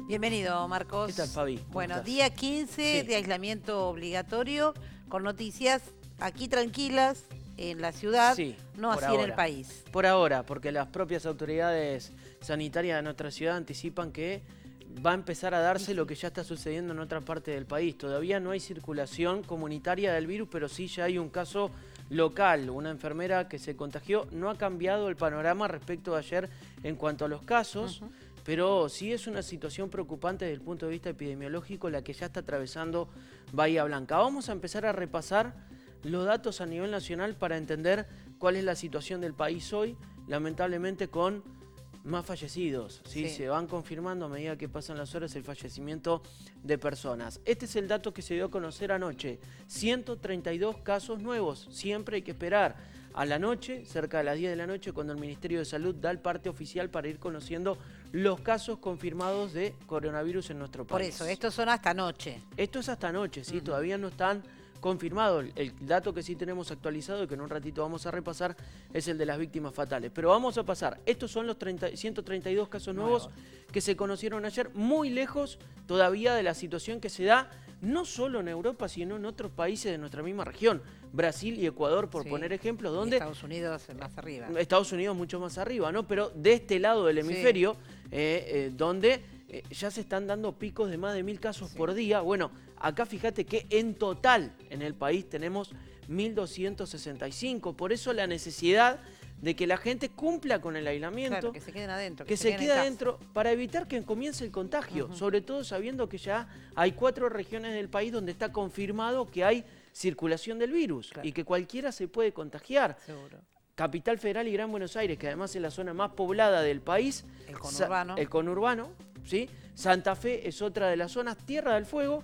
Bienvenido, Marcos. ¿Qué tal, Fabi? Bueno, ¿Estás? día 15 Sí. de aislamiento obligatorio, con noticias aquí tranquilas en la ciudad, Sí, no por así en el ahora. país. Por ahora, porque las propias autoridades sanitarias de nuestra ciudad anticipan que va a empezar a darse lo que ya está sucediendo en otra parte del país. Todavía no hay circulación comunitaria del virus, pero sí ya hay un caso local. Una enfermera que se contagió. No ha cambiado el panorama respecto de ayer en cuanto a los casos, pero sí es una situación preocupante desde el punto de vista epidemiológico la que ya está atravesando Bahía Blanca. Vamos a empezar a repasar los datos a nivel nacional para entender cuál es la situación del país hoy, lamentablemente con más fallecidos. ¿Sí? Se van confirmando a medida que pasan las horas el fallecimiento de personas. Este es el dato que se dio a conocer anoche. 132 casos nuevos. Siempre hay que esperar a la noche, cerca de las 10 de la noche, cuando el Ministerio de Salud da el parte oficial para ir conociendo los casos confirmados de coronavirus en nuestro país. Por eso, estos son hasta anoche. Esto es hasta anoche, ¿sí? Todavía no están confirmados. El dato que sí tenemos actualizado y que en un ratito vamos a repasar es el de las víctimas fatales. Pero vamos a pasar. Estos son los 132 casos nuevos que se conocieron ayer, muy lejos todavía de la situación que se da no solo en Europa, sino en otros países de nuestra misma región. Brasil y Ecuador, por poner ejemplos, donde... Y Estados Unidos más arriba. Estados Unidos mucho más arriba, ¿no? Pero de este lado del hemisferio, donde ya se están dando picos de más de 1000 casos por día. Bueno, acá fíjate que en total en el país tenemos 1265. Por eso la necesidad de que la gente cumpla con el aislamiento. Claro, que se queden adentro. Que se quede adentro para evitar que comience el contagio. Sobre todo sabiendo que ya hay 4 regiones del país donde está confirmado que hay circulación del virus. Y que cualquiera se puede contagiar. Seguro. Capital Federal y Gran Buenos Aires, que además es la zona más poblada del país. El conurbano. El conurbano, ¿sí? Santa Fe es otra de las zonas, Tierra del Fuego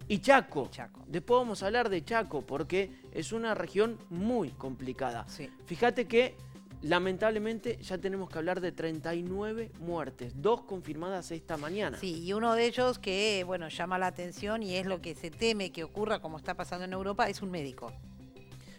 y Chaco. Después vamos a hablar de Chaco porque es una región muy complicada. Fíjate que lamentablemente ya tenemos que hablar de 39 muertes, 2 confirmadas esta mañana. Sí, y uno de ellos que, bueno, llama la atención y es lo que se teme que ocurra, como está pasando en Europa, es un médico.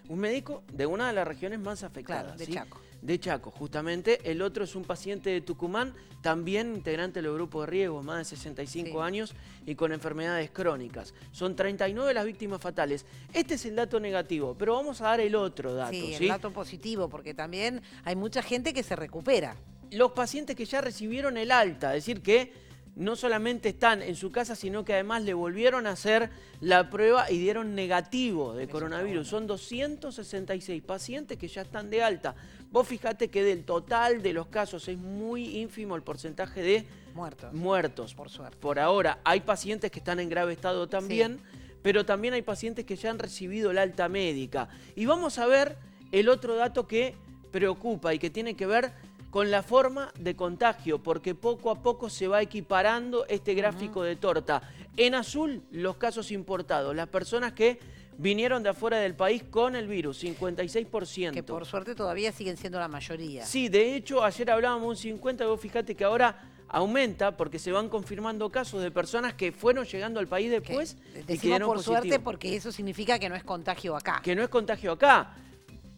Un médico de una de las regiones más afectadas. Claro, de ¿sí? Chaco. De Chaco, justamente. El otro es un paciente de Tucumán, también integrante del grupo de riesgo, más de 65 años y con enfermedades crónicas. Son 39 las víctimas fatales. Este es el dato negativo, pero vamos a dar el otro dato. Sí, el dato positivo, porque también hay mucha gente que se recupera. Los pacientes que ya recibieron el alta, es decir que no solamente están en su casa, sino que además le volvieron a hacer la prueba y dieron negativo de coronavirus. Son 266 pacientes que ya están de alta. Vos fijate que del total de los casos es muy ínfimo el porcentaje de muertos. Por suerte. Por ahora, hay pacientes que están en grave estado también, pero también hay pacientes que ya han recibido la alta médica. Y vamos a ver el otro dato que preocupa y que tiene que ver con la forma de contagio, porque poco a poco se va equiparando este gráfico de torta. En azul, los casos importados, las personas que vinieron de afuera del país con el virus, 56%. Que por suerte todavía siguen siendo la mayoría. Sí, de hecho, ayer hablábamos un 50%, vos fíjate que ahora aumenta porque se van confirmando casos de personas que fueron llegando al país después y quedaron por positivos. suerte porque eso significa que no es contagio acá. Que no es contagio acá,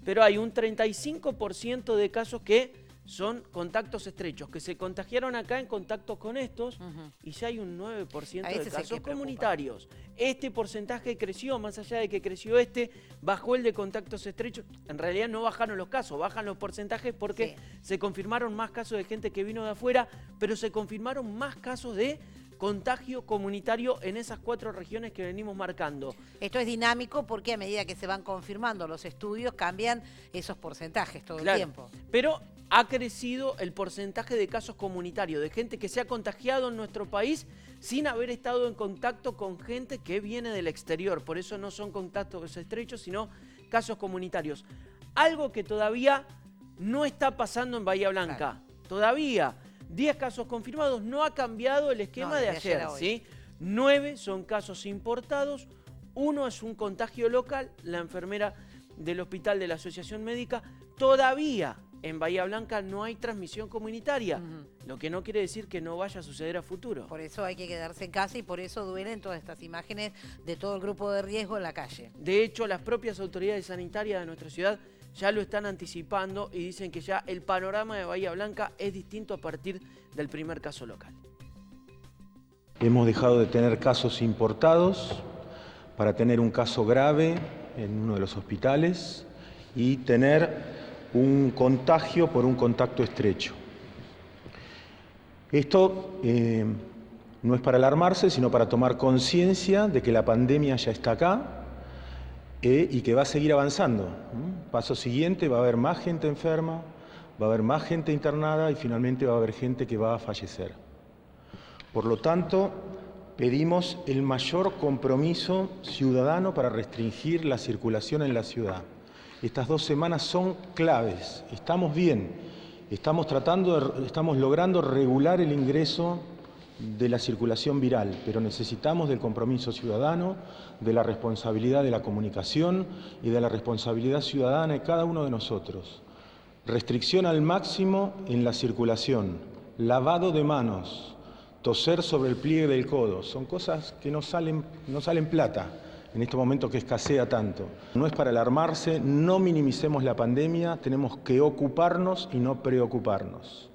pero hay un 35% de casos que son contactos estrechos, que se contagiaron acá en contacto con estos y ya hay un 9% de casos comunitarios. Este porcentaje creció, más allá de que creció bajó el de contactos estrechos. En realidad no bajaron los casos, bajan los porcentajes porque se confirmaron más casos de gente que vino de afuera, pero se confirmaron más casos de contagio comunitario en esas 4 regiones que venimos marcando. Esto es dinámico porque a medida que se van confirmando los estudios cambian esos porcentajes todo el tiempo. Pero ha crecido el porcentaje de casos comunitarios, de gente que se ha contagiado en nuestro país sin haber estado en contacto con gente que viene del exterior. Por eso no son contactos estrechos, sino casos comunitarios. Algo que todavía no está pasando en Bahía Blanca. Todavía 10 casos confirmados, no ha cambiado el esquema de ayer. 9 son casos importados, 1 es un contagio local, la enfermera del hospital de la Asociación Médica. Todavía en Bahía Blanca no hay transmisión comunitaria, lo que no quiere decir que no vaya a suceder a futuro. Por eso hay que quedarse en casa y por eso duelen todas estas imágenes de todo el grupo de riesgo en la calle. De hecho, las propias autoridades sanitarias de nuestra ciudad ya lo están anticipando y dicen que ya el panorama de Bahía Blanca es distinto a partir del primer caso local. Hemos dejado de tener casos importados para tener un caso grave en uno de los hospitales y tener un contagio por un contacto estrecho. Esto no es para alarmarse, sino para tomar conciencia de que la pandemia ya está acá y que va a seguir avanzando. Paso siguiente, va a haber más gente enferma, va a haber más gente internada y finalmente va a haber gente que va a fallecer. Por lo tanto, pedimos el mayor compromiso ciudadano para restringir la circulación en la ciudad. Estas 2 semanas son claves. Estamos bien, estamos logrando regular el ingreso de la circulación viral, pero necesitamos del compromiso ciudadano, de la responsabilidad de la comunicación y de la responsabilidad ciudadana de cada uno de nosotros. Restricción al máximo en la circulación, lavado de manos, toser sobre el pliegue del codo, son cosas que no salen plata en este momento que escasea tanto. No es para alarmarse, no minimicemos la pandemia, tenemos que ocuparnos y no preocuparnos.